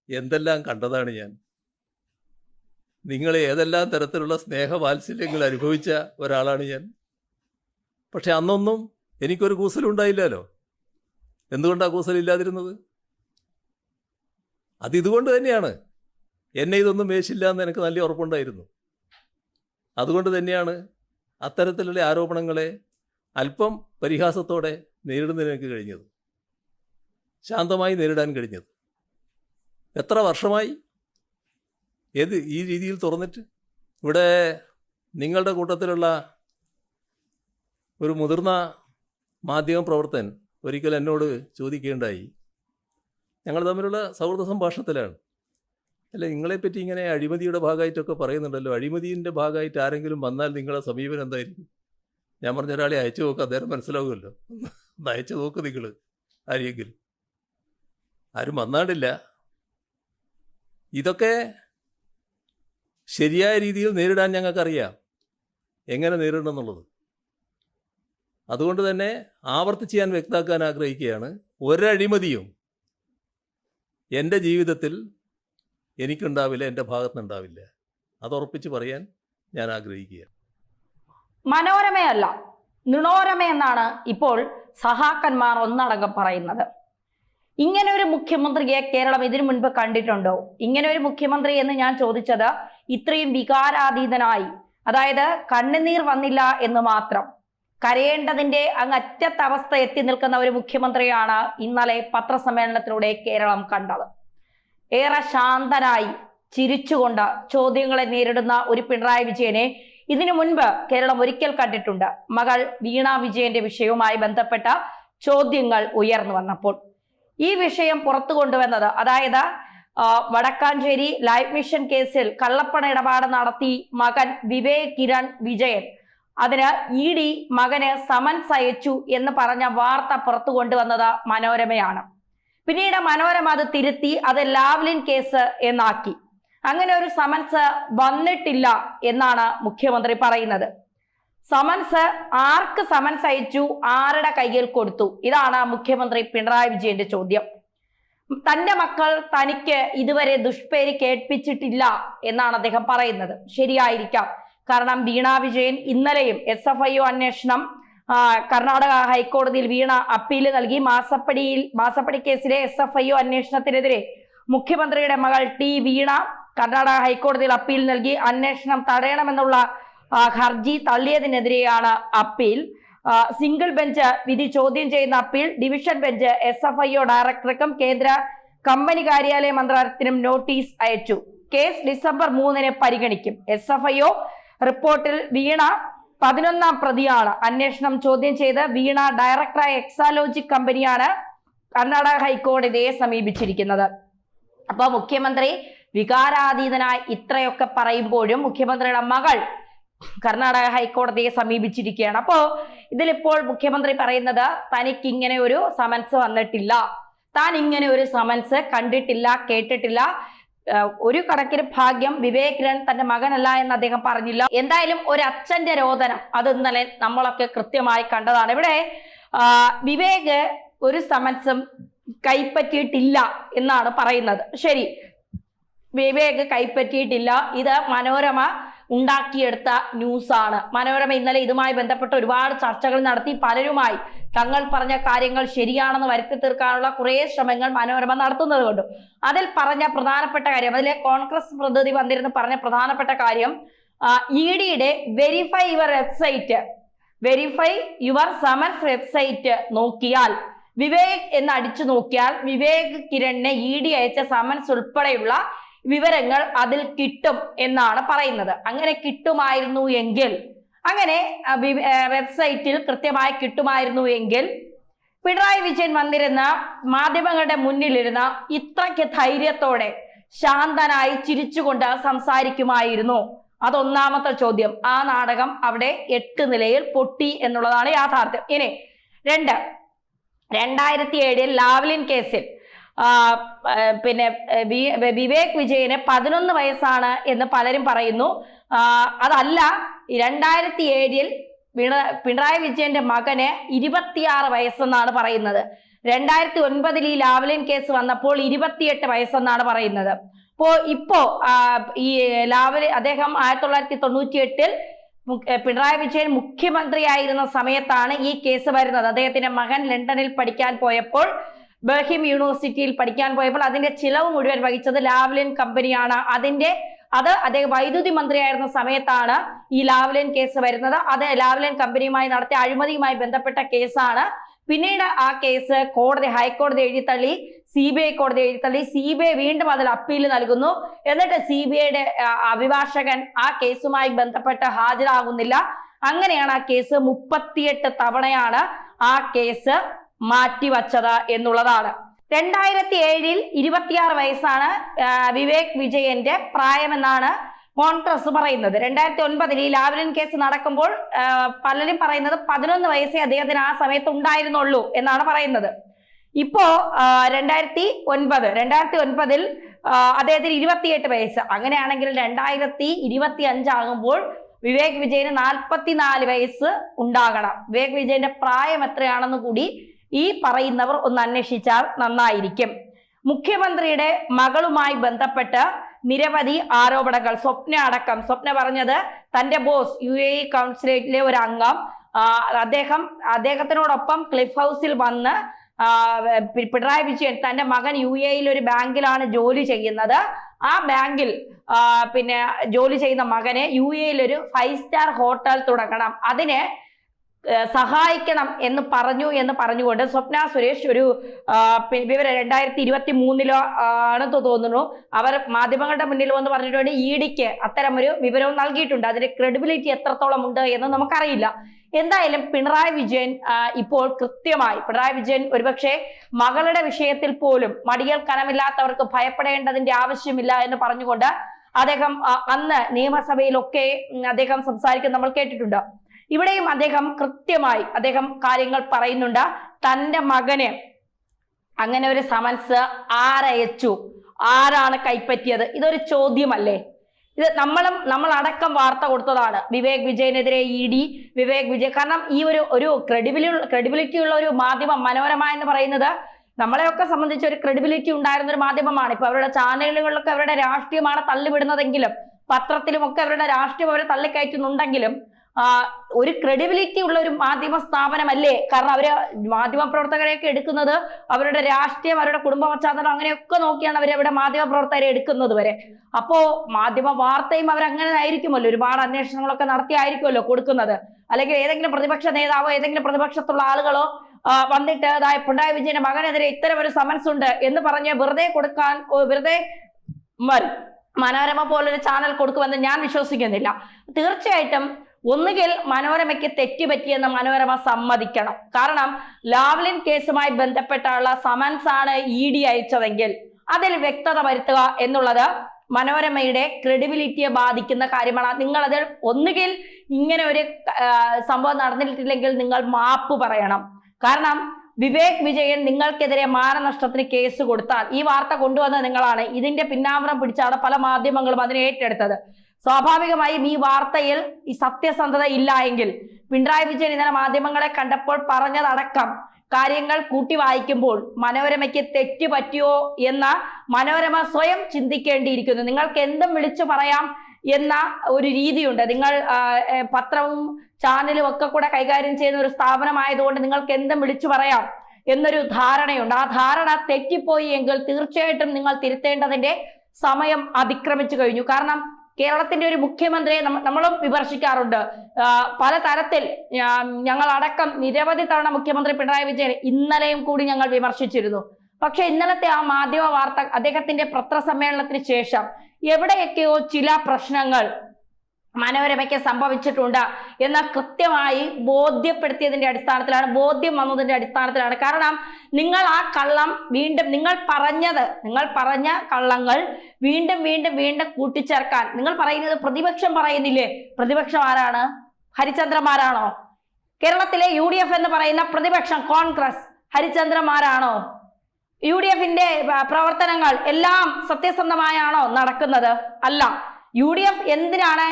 എന്തെല്ലാം കണ്ടതാണ് ഞാൻ. നിങ്ങൾ ഏതെല്ലാം തരത്തിലുള്ള സ്നേഹവാത്സല്യങ്ങൾ അനുഭവിച്ച ഒരാളാണ് ഞാൻ. പക്ഷെ അന്നൊന്നും എനിക്കൊരു കൂസലുണ്ടായില്ലല്ലോ. എന്തുകൊണ്ടാണ് കൂസലില്ലാതിരുന്നത്? അതിതുകൊണ്ട് തന്നെയാണ്. എന്നെ ഇതൊന്നും മേശില്ല എന്ന് എനിക്ക് നല്ല ഉറപ്പുണ്ടായിരുന്നു. അതുകൊണ്ട് തന്നെയാണ് അത്തരത്തിലുള്ള ആരോപണങ്ങളെ അല്പം പരിഹാസത്തോടെ നേരിടുന്നതിന് എനിക്ക് കഴിഞ്ഞത്, ശാന്തമായി നേരിടാൻ കഴിഞ്ഞത്. എത്ര വർഷമായി ഈ രീതിയിൽ തുറന്നിട്ട്? ഇവിടെ നിങ്ങളുടെ കൂട്ടത്തിലുള്ള ഒരു മുതിർന്ന മാധ്യമ പ്രവർത്തകൻ ഒരിക്കൽ എന്നോട് ചോദിക്കുകയുണ്ടായി, ഞങ്ങൾ തമ്മിലുള്ള സൗഹൃദ സംഭാഷണത്തിലാണ്, അല്ല നിങ്ങളെപ്പറ്റി ഇങ്ങനെ അഴിമതിയുടെ ഭാഗമായിട്ടൊക്കെ പറയുന്നുണ്ടല്ലോ, അഴിമതിൻ്റെ ഭാഗമായിട്ട് ആരെങ്കിലും വന്നാൽ നിങ്ങളുടെ സമീപനം എന്തായിരിക്കും? ഞാൻ പറഞ്ഞ ഒരാളെ അയച്ചു നോക്കുക, അദ്ദേഹം മനസ്സിലാവുമല്ലോ, ഒന്ന് അയച്ചു നോക്ക് നിങ്ങൾ ആരെയെങ്കിലും. ആരും വന്നാണ്ടില്ല. ഇതൊക്കെ ശരിയായ രീതിയിൽ നേരിടാൻ ഞങ്ങൾക്കറിയാം എങ്ങനെ നേരിടണം എന്നുള്ളത്. അതുകൊണ്ട് തന്നെ ആവർത്തിച്ച് ഞാൻ വ്യക്തമാക്കാൻ ആഗ്രഹിക്കുകയാണ്, ഒരഴിമതിയും എൻ്റെ ജീവിതത്തിൽ എനിക്കുണ്ടാവില്ല, എൻ്റെ ഭാഗത്തുനിന്നുണ്ടാവില്ല. അതുറപ്പിച്ച് പറയാൻ ഞാൻ ആഗ്രഹിക്കുകയാണ്. മനോരമയല്ല, നുണോരമ എന്നാണ് ഇപ്പോൾ സഹാക്കന്മാർ ഒന്നടങ്കം പറയുന്നത്. ഇങ്ങനെ ഒരു മുഖ്യമന്ത്രിയെ കേരളം ഇതിനു മുൻപ് കണ്ടിട്ടുണ്ടോ? ഇങ്ങനെ ഒരു മുഖ്യമന്ത്രി എന്ന് ഞാൻ ചോദിച്ചത് ഇത്രയും വികാരാതീതനായി, അതായത് കണ്ണുനീർ വന്നില്ല എന്ന് മാത്രം, കരയേണ്ടതിന്റെ അങ്ങറ്റത്തെ അവസ്ഥ എത്തി നിൽക്കുന്ന ഒരു മുഖ്യമന്ത്രിയാണ് ഇന്നലെ പത്രസമ്മേളനത്തിലൂടെ കേരളം കണ്ടത്. ഏറെ ശാന്തനായി ചിരിച്ചുകൊണ്ട് ചോദ്യങ്ങളെ നേരിടുന്ന ഒരു പിണറായി വിജയനെ ഇതിനു മുൻപ് കേരളം ഒരിക്കൽ കണ്ടിട്ടുണ്ട്. മകൾ വീണ വിജയന്റെ വിഷയവുമായി ബന്ധപ്പെട്ട ചോദ്യങ്ങൾ ഉയർന്നു വന്നപ്പോൾ ഈ വിഷയം പുറത്തു കൊണ്ടുവന്നത്, അതായത് വടക്കാഞ്ചേരി ലൈഫ് മിഷൻ കേസിൽ കള്ളപ്പണ ഇടപാട് നടത്തി മകൻ വിവേക് കിരൺ വിജയൻ, അതിന് ED മകന് സമൻസ് അയച്ചു എന്ന് പറഞ്ഞ വാർത്ത പുറത്തു കൊണ്ടുവന്നത് മനോരമയാണ്. പിന്നീട് മനോരമ അത് തിരുത്തി അത് ലാവ്ലിൻ കേസ് എന്നാക്കി. അങ്ങനെ ഒരു സമൻസ് വന്നിട്ടില്ല എന്നാണ് മുഖ്യമന്ത്രി പറയുന്നത്. സമൻസ് ആർക്ക് സമൻസ് അയച്ചു, ആരുടെ കയ്യിൽ കൊടുത്തു? ഇതാണ് മുഖ്യമന്ത്രി പിണറായി വിജയന്റെ ചോദ്യം. തന്റെ മക്കൾ തനിക്ക് ഇതുവരെ ദുഷ്പേര് കേൾപ്പിച്ചിട്ടില്ല എന്നാണ് അദ്ദേഹം പറയുന്നത്. ശരിയായിരിക്കാം. കാരണം വീണ വിജയൻ ഇന്നലെയും SFIO അന്വേഷണം കർണാടക ഹൈക്കോടതിയിൽ വീണ അപ്പീൽ നൽകി. മാസപ്പടി കേസിലെ SFIO അന്വേഷണത്തിനെതിരെ മുഖ്യമന്ത്രിയുടെ മകൾ വീണ കർണാടക ഹൈക്കോടതിയിൽ അപ്പീൽ നൽകി. അന്വേഷണം തടയണമെന്നുള്ള ഹർജി തള്ളിയതിനെതിരെയാണ് അപ്പീൽ. സിംഗിൾ ബെഞ്ച് വിധി ചോദ്യം ചെയ്യുന്ന അപ്പീൽ ഡിവിഷൻ ബെഞ്ച് SFIO ഡയറക്ടർക്കും കേന്ദ്ര കമ്പനി കാര്യാലയ മന്ത്രാലയത്തിനും നോട്ടീസ് അയച്ചു. കേസ് ഡിസംബർ 3 പരിഗണിക്കും. SFIO റിപ്പോർട്ടിൽ വീണ 11ാം പ്രതിയാണ്. അന്വേഷണം ചോദ്യം ചെയ്ത് വീണ ഡയറക്ടറായ എക്സാലോജിക് കമ്പനിയാണ് കർണാടക ഹൈക്കോടതിയെ സമീപിച്ചിരിക്കുന്നത്. അപ്പൊ മുഖ്യമന്ത്രി വികാരാതീതനായി ഇത്രയൊക്കെ പറയുമ്പോഴും മുഖ്യമന്ത്രിയുടെ മകൾ കർണാടക ഹൈക്കോടതിയെ സമീപിച്ചിരിക്കുകയാണ്. അപ്പോ ഇതിലിപ്പോൾ മുഖ്യമന്ത്രി പറയുന്നത് തനിക്ക് ഇങ്ങനെ ഒരു സമൻസ് വന്നിട്ടില്ല, താൻ ഇങ്ങനെ ഒരു സമൻസ് കണ്ടിട്ടില്ല, കേട്ടിട്ടില്ല. ഒരു കണക്കിന് ഭാഗ്യം വിവേക് കിരൺ തന്റെ മകനല്ല എന്ന് അദ്ദേഹം പറഞ്ഞില്ല. എന്തായാലും ഒരു അച്ഛന്റെ രോദനം അത് ഇന്നലെ നമ്മളൊക്കെ കൃത്യമായി കണ്ടതാണ്. ഇവിടെ വിവേക് ഒരു സമൻസും കൈപ്പറ്റിയിട്ടില്ല എന്നാണ് പറയുന്നത്. ശരി, വിവേക് കൈപ്പറ്റിയിട്ടില്ല, ഇത് മനോരമ ഉണ്ടാക്കിയെടുത്ത ന്യൂസാണ്. മനോരമ ഇന്നലെ ഇതുമായി ബന്ധപ്പെട്ട് ഒരുപാട് ചർച്ചകൾ നടത്തി. പലരുമായി തങ്ങൾ പറഞ്ഞ കാര്യങ്ങൾ ശരിയാണെന്ന് വരുത്തി തീർക്കാനുള്ള കുറേ ശ്രമങ്ങൾ മനോരമ നടത്തുന്നത് കൊണ്ട് അതിൽ പറഞ്ഞ പ്രധാനപ്പെട്ട കാര്യം, അതിലെ കോൺഗ്രസ് പ്രതിനിധി വന്നിരുന്ന് പറഞ്ഞ പ്രധാനപ്പെട്ട കാര്യം, EDയുടെ വെരിഫൈ യുവർ സമൻസ് വെബ്സൈറ്റ് നോക്കിയാൽ, വിവേക് എന്ന് അടിച്ചു നോക്കിയാൽ വിവേക് കിരണിനെ ED അയച്ച സമൻസ് ഉൾപ്പെടെയുള്ള വിവരങ്ങൾ അതിൽ കിട്ടും എന്നാണ് പറയുന്നത്. അങ്ങനെ കിട്ടുമായിരുന്നു എങ്കിൽ, അങ്ങനെ വെബ്സൈറ്റിൽ കൃത്യമായി കിട്ടുമായിരുന്നു എങ്കിൽ പിണറായി വിജയൻ വന്നിരുന്ന മാധ്യമങ്ങളുടെ മുന്നിലിരുന്ന ഇത്രയ്ക്ക് ധൈര്യത്തോടെ ശാന്തനായി ചിരിച്ചുകൊണ്ട് സംസാരിക്കുമായിരുന്നു. അതൊന്നാമത്തെ ചോദ്യം. ആ നാടകം അവിടെ 8 നിലയിൽ പൊട്ടി എന്നുള്ളതാണ് യാഥാർത്ഥ്യം. ഇനി 2007 ലാവ്ലിൻ കേസിൽ വിവേക് വിജയന് 11 വയസ്സാണ് എന്ന് പലരും പറയുന്നു. അതല്ല, 2007 പിണറായി വിജയന്റെ മകന് 26 വയസ്സെന്നാണ് പറയുന്നത്. 2009 ഈ ലാവ്ലിൻ കേസ് വന്നപ്പോൾ 28 വയസ്സെന്നാണ് പറയുന്നത്. ഇപ്പോ ഈ അദ്ദേഹം 1998 പിണറായി വിജയൻ മുഖ്യമന്ത്രിയായിരുന്ന സമയത്താണ് ഈ കേസ് വരുന്നത്. അദ്ദേഹത്തിന്റെ മകൻ ലണ്ടനിൽ പഠിക്കാൻ പോയപ്പോൾ, ബർഹിം യൂണിവേഴ്സിറ്റിയിൽ പഠിക്കാൻ പോയപ്പോൾ അതിന്റെ ചിലവ് മുഴുവൻ വഹിച്ചത് ലാവ്ലിൻ കമ്പനിയാണ്. അദ്ദേഹം വൈദ്യുതി മന്ത്രിയായിരുന്ന സമയത്താണ് ഈ ലാവ്ലിൻ കേസ് വരുന്നത്. അത് ലാവ്ലിൻ കമ്പനിയുമായി നടത്തിയ അഴിമതിയുമായി ബന്ധപ്പെട്ട കേസാണ്. പിന്നീട് ആ കേസ് ഹൈക്കോടതി എഴുതിത്തള്ളി, CBI കോടതി എഴുതിത്തള്ളി. CBI വീണ്ടും അതിൽ അപ്പീൽ നൽകുന്നു. എന്നിട്ട് CBIയുടെ അഭിഭാഷകൻ ആ കേസുമായി ബന്ധപ്പെട്ട് ഹാജരാകുന്നില്ല. അങ്ങനെയാണ് ആ കേസ് 38 തവണയാണ് ആ കേസ് മാറ്റിവച്ചത് എന്നുള്ളതാണ്. 2007 26 വയസ്സാണ് വിവേക് വിജയന്റെ പ്രായമെന്നാണ് കോൺഗ്രസ് പറയുന്നത്. 2009 ഈ ലാവ്ലിൻ കേസ് നടക്കുമ്പോൾ പലരും പറയുന്നത് 11 വയസ്സേ അദ്ദേഹത്തിന് ആ സമയത്ത് ഉണ്ടായിരുന്നുള്ളൂ എന്നാണ് പറയുന്നത്. ഇപ്പോ 2009 അദ്ദേഹത്തിന് 28 വയസ്സ്. അങ്ങനെയാണെങ്കിൽ 2025 ആകുമ്പോൾ വിവേക് വിജയന് 44 വയസ്സ് ഉണ്ടാകണം. വിവേക് വിജയന്റെ പ്രായം എത്രയാണെന്ന് കൂടി ഈ പറയുന്നവർ ഒന്ന് അന്വേഷിച്ചാൽ നന്നായിരിക്കും. മുഖ്യമന്ത്രിയുടെ മകളുമായി ബന്ധപ്പെട്ട് നിരവധി ആരോപണങ്ങൾ. സ്വപ്ന പറഞ്ഞത് തന്റെ ബോസ് UAE കൗൺസിലേറ്റിലെ ഒരു അംഗം അദ്ദേഹത്തിനോടൊപ്പം ക്ലിഫ് ഹൗസിൽ വന്ന് പിണറായി വിജയൻ തന്റെ മകൻ UAE ഒരു ബാങ്കിലാണ് ജോലി ചെയ്യുന്നത്. ആ ബാങ്കിൽ ജോലി ചെയ്യുന്ന മകനെ UAE ഒരു 5 സ്റ്റാർ ഹോട്ടൽ തുടങ്ങണം, അതിന് സഹായിക്കണം എന്ന് പറഞ്ഞുകൊണ്ട് സ്വപ്ന സുരേഷ് ഒരു വിവരം 2023 ആണെന്ന് തോന്നുന്നു അവർ മാധ്യമങ്ങളുടെ മുന്നിൽ വന്ന് പറഞ്ഞിട്ടുണ്ട്. EDക്ക് അത്തരമൊരു വിവരവും നൽകിയിട്ടുണ്ട്. അതിന്റെ ക്രെഡിബിലിറ്റി എത്രത്തോളം ഉണ്ട് എന്ന് നമുക്കറിയില്ല. എന്തായാലും പിണറായി വിജയൻ ഇപ്പോൾ കൃത്യമായി ഒരുപക്ഷെ മകളുടെ വിഷയത്തിൽ പോലും മടിയൽ കനമില്ലാത്തവർക്ക് ഭയപ്പെടേണ്ടതിന്റെ ആവശ്യമില്ല എന്ന് പറഞ്ഞുകൊണ്ട് അദ്ദേഹം അന്ന് നിയമസഭയിലൊക്കെ അദ്ദേഹം സംസാരിക്കുന്നത് നമ്മൾ കേട്ടിട്ടുണ്ട്. ഇവിടെയും അദ്ദേഹം കൃത്യമായി കാര്യങ്ങൾ പറയുന്നുണ്ട്. തന്റെ മകന് അങ്ങനെ ഒരു സമൻസ് ആരയച്ചു, ആരാണ് കൈപ്പറ്റിയത്, ഇതൊരു ചോദ്യമല്ലേ? ഇത് നമ്മളടക്കം വാർത്ത കൊടുത്തതാണ്. വിവേക് വിജയനെതിരെ ED, വിവേക് വിജയ്. കാരണം ഈ ഒരു ക്രെഡിബിലിറ്റി ഉള്ള ഒരു മാധ്യമം മനോരമ എന്ന് പറയുന്നത് നമ്മളെയൊക്കെ സംബന്ധിച്ച് ഒരു ക്രെഡിബിലിറ്റി ഉണ്ടായിരുന്ന ഒരു മാധ്യമമാണ്. ഇപ്പൊ അവരുടെ ചാനലുകളിലൊക്കെ അവരുടെ രാഷ്ട്രീയമാണ് തള്ളിവിടുന്നതെങ്കിലും പത്രത്തിലുമൊക്കെ അവരുടെ രാഷ്ട്രീയം അവരെ തള്ളിക്കയറ്റുന്നുണ്ടെങ്കിലും ഒരു ക്രെഡിബിലിറ്റി ഉള്ള ഒരു മാധ്യമ സ്ഥാപനമല്ലേ? കാരണം അവര് മാധ്യമ പ്രവർത്തകരെയൊക്കെ എടുക്കുന്നത് അവരുടെ രാഷ്ട്രീയം, അവരുടെ കുടുംബ പശ്ചാത്തലം അങ്ങനെയൊക്കെ നോക്കിയാണ് അവരവിടെ മാധ്യമ പ്രവർത്തകരെ എടുക്കുന്നത് വരെ. അപ്പോ മാധ്യമ വാർത്തയും അവരങ്ങനെ ആയിരിക്കുമല്ലോ, ഒരുപാട് അന്വേഷണങ്ങളൊക്കെ നടത്തിയായിരിക്കുമല്ലോ കൊടുക്കുന്നത്. അല്ലെങ്കിൽ ഏതെങ്കിലും പ്രതിപക്ഷ നേതാവോ ഏതെങ്കിലും പ്രതിപക്ഷത്തുള്ള ആളുകളോ വന്നിട്ട് പിണറായി വിജയന്റെ മകനെതിരെ ഇത്തരം ഒരു സമൻസ് ഉണ്ട് എന്ന് പറഞ്ഞ് വെറുതെ മനോരമ പോലൊരു ചാനൽ കൊടുക്കുമെന്ന് ഞാൻ വിശ്വസിക്കുന്നില്ല. തീർച്ചയായിട്ടും ഒന്നുകിൽ മനോരമയ്ക്ക് തെറ്റുപറ്റിയെന്ന് മനോരമ സമ്മതിക്കണം. കാരണം ലാവ്ലിൻ കേസുമായി ബന്ധപ്പെട്ടുള്ള സമൻസ് ആണ് ED അയച്ചതെങ്കിൽ അതിൽ വ്യക്തത വരുത്തുക എന്നുള്ളത് മനോരമയുടെ ക്രെഡിബിലിറ്റിയെ ബാധിക്കുന്ന കാര്യമാണ്. നിങ്ങളതിൽ ഒന്നുകിൽ ഇങ്ങനെ ഒരു സംഭവം നടന്നിട്ടില്ലെങ്കിൽ നിങ്ങൾ മാപ്പ് പറയണം. കാരണം വിവേക് വിജയൻ നിങ്ങൾക്കെതിരെ മാനനഷ്ടത്തിന് കേസ് കൊടുത്താൽ ഈ വാർത്ത കൊണ്ടുവന്നത് നിങ്ങളാണ്. ഇതിന്റെ പിന്നാമ്പുറം പിടിച്ചാണ് പല മാധ്യമങ്ങളും അതിനെ ഏറ്റെടുത്തത്. സ്വാഭാവികമായും ഈ വാർത്തയിൽ ഈ സത്യസന്ധത ഇല്ല എങ്കിൽ പിണറായി വിജയൻ ഇന്നലെ മാധ്യമങ്ങളെ കണ്ടപ്പോൾ പറഞ്ഞതടക്കം കാര്യങ്ങൾ കൂട്ടി വായിക്കുമ്പോൾ മനോരമയ്ക്ക് തെറ്റ് പറ്റിയോ എന്ന മനോരമ സ്വയം ചിന്തിക്കേണ്ടിയിരിക്കുന്നു. നിങ്ങൾക്ക് എന്തും വിളിച്ചു പറയാം എന്ന ഒരു രീതിയുണ്ട്. നിങ്ങൾ പത്രവും ചാനലും ഒക്കെ കൂടെ കൈകാര്യം ചെയ്യുന്ന ഒരു സ്ഥാപനമായതുകൊണ്ട് നിങ്ങൾക്ക് എന്തും വിളിച്ചു പറയാം എന്നൊരു ധാരണയുണ്ട്. ആ ധാരണ തെറ്റിപ്പോയി എങ്കിൽ തീർച്ചയായിട്ടും നിങ്ങൾ തിരുത്തേണ്ടതിന്റെ സമയം അതിക്രമിച്ചു കഴിഞ്ഞു. കാരണം കേരളത്തിന്റെ ഒരു മുഖ്യമന്ത്രിയെ നമ്മളും വിമർശിക്കാറുണ്ട് പല തരത്തിൽ. ഞങ്ങളടക്കം നിരവധി തവണ മുഖ്യമന്ത്രി പിണറായി വിജയൻ ഇന്നലെയും കൂടി ഞങ്ങൾ വിമർശിച്ചിരുന്നു. പക്ഷെ ഇന്നലത്തെ ആ മാധ്യമ വാർത്ത അദ്ദേഹത്തിന്റെ പത്രസമ്മേളനത്തിന് ശേഷം എവിടെയൊക്കെയോ ചില പ്രശ്നങ്ങൾ മനോരമയ്ക്ക് സംഭവിച്ചിട്ടുണ്ട് എന്ന് കൃത്യമായി ബോധ്യപ്പെടുത്തിയതിന്റെ അടിസ്ഥാനത്തിലാണ്, ബോധ്യം വന്നതിന്റെ അടിസ്ഥാനത്തിലാണ്. കാരണം നിങ്ങൾ ആ കള്ളം വീണ്ടും നിങ്ങൾ പറഞ്ഞ കള്ളങ്ങൾ വീണ്ടും വീണ്ടും വീണ്ടും കൂട്ടിച്ചേർക്കാൻ നിങ്ങൾ പറയുന്നത് പ്രതിപക്ഷം പറയുന്നില്ലേ? പ്രതിപക്ഷം ആരാണ്? ഹരിചന്ദ്രന്മാരാണോ? കേരളത്തിലെ UDF എന്ന് പറയുന്ന പ്രതിപക്ഷം കോൺഗ്രസ് ഹരിചന്ദ്രന്മാരാണോ? UDFന്റെ പ്രവർത്തനങ്ങൾ എല്ലാം സത്യസന്ധമായാണോ നടക്കുന്നത്? അല്ല. UDF എന്തിനാണ്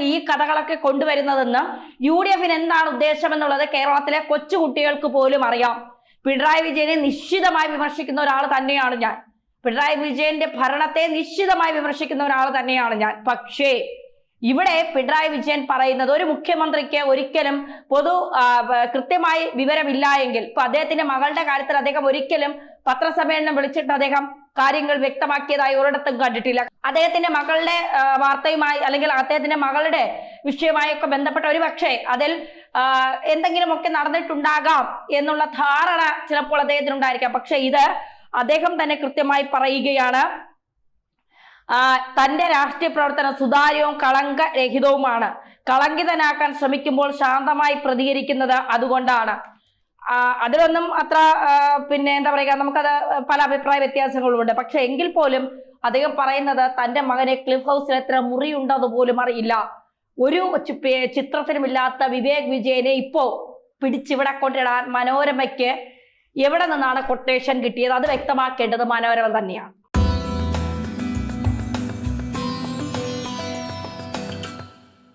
ഈ കഥകളൊക്കെ കൊണ്ടുവരുന്നതെന്ന് UDFന് എന്താണ് ഉദ്ദേശം എന്നുള്ളത് കേരളത്തിലെ കൊച്ചുകുട്ടികൾക്ക് പോലും അറിയാം. പിണറായി വിജയനെ നിശ്ചിതമായി വിമർശിക്കുന്ന ഒരാൾ തന്നെയാണ് ഞാൻ. പിണറായി വിജയന്റെ ഭരണത്തെ നിശ്ചിതമായി വിമർശിക്കുന്ന ഒരാൾ തന്നെയാണ് ഞാൻ. പക്ഷേ ഇവിടെ പിണറായി വിജയൻ പറയുന്നത് ഒരു മുഖ്യമന്ത്രിക്ക് ഒരിക്കലും കൃത്യമായി വിവരമില്ല എങ്കിൽ, ഇപ്പൊ അദ്ദേഹത്തിന്റെ മകളുടെ കാര്യത്തിൽ അദ്ദേഹം ഒരിക്കലും പത്രസമ്മേളനം വിളിച്ചിട്ട് അദ്ദേഹം കാര്യങ്ങൾ വ്യക്തമാക്കിയതായി ഒരിടത്തും കണ്ടിട്ടില്ല. അദ്ദേഹത്തിന്റെ മകളുടെ വാർത്തയുമായി അല്ലെങ്കിൽ അദ്ദേഹത്തിന്റെ മകളുടെ വിഷയമായി ഒക്കെ ബന്ധപ്പെട്ട ഒരു പക്ഷേ അതിൽ എന്തെങ്കിലുമൊക്കെ നടന്നിട്ടുണ്ടാകാം എന്നുള്ള ധാരണ ചിലപ്പോൾ അദ്ദേഹത്തിനുണ്ടായിരിക്കാം. പക്ഷെ ഇത് അദ്ദേഹം തന്നെ കൃത്യമായി പറയുകയാണ്, തന്റെ രാഷ്ട്രീയ പ്രവർത്തനം സുതാര്യവും കളങ്കരഹിതവുമാണ്. കളങ്കിതനാക്കാൻ ശ്രമിക്കുമ്പോൾ ശാന്തമായി പ്രതികരിക്കുന്നത് അതുകൊണ്ടാണ്. അതിലൊന്നും അത്ര എന്താ പറയുക, നമുക്കത് പല അഭിപ്രായ വ്യത്യാസങ്ങളുമുണ്ട്. പക്ഷെ എങ്കിൽ പോലും അദ്ദേഹം പറയുന്നത് തന്റെ മകനെ ക്ലിഫ് ഹൗസിൽ എത്ര മുറിയുണ്ടെന്ന് പോലും അറിയില്ല. ഒരു ചിത്രത്തിനുമില്ലാത്ത വിവേക് വിജയനെ ഇപ്പോ പിടിച്ചിവിടെ കൊണ്ടിടാൻ മനോരമയ്ക്ക് എവിടെ നിന്നാണ് കൊട്ടേഷൻ കിട്ടിയത്? അത് വ്യക്തമാക്കേണ്ടത് മനോരമ തന്നെയാണ്.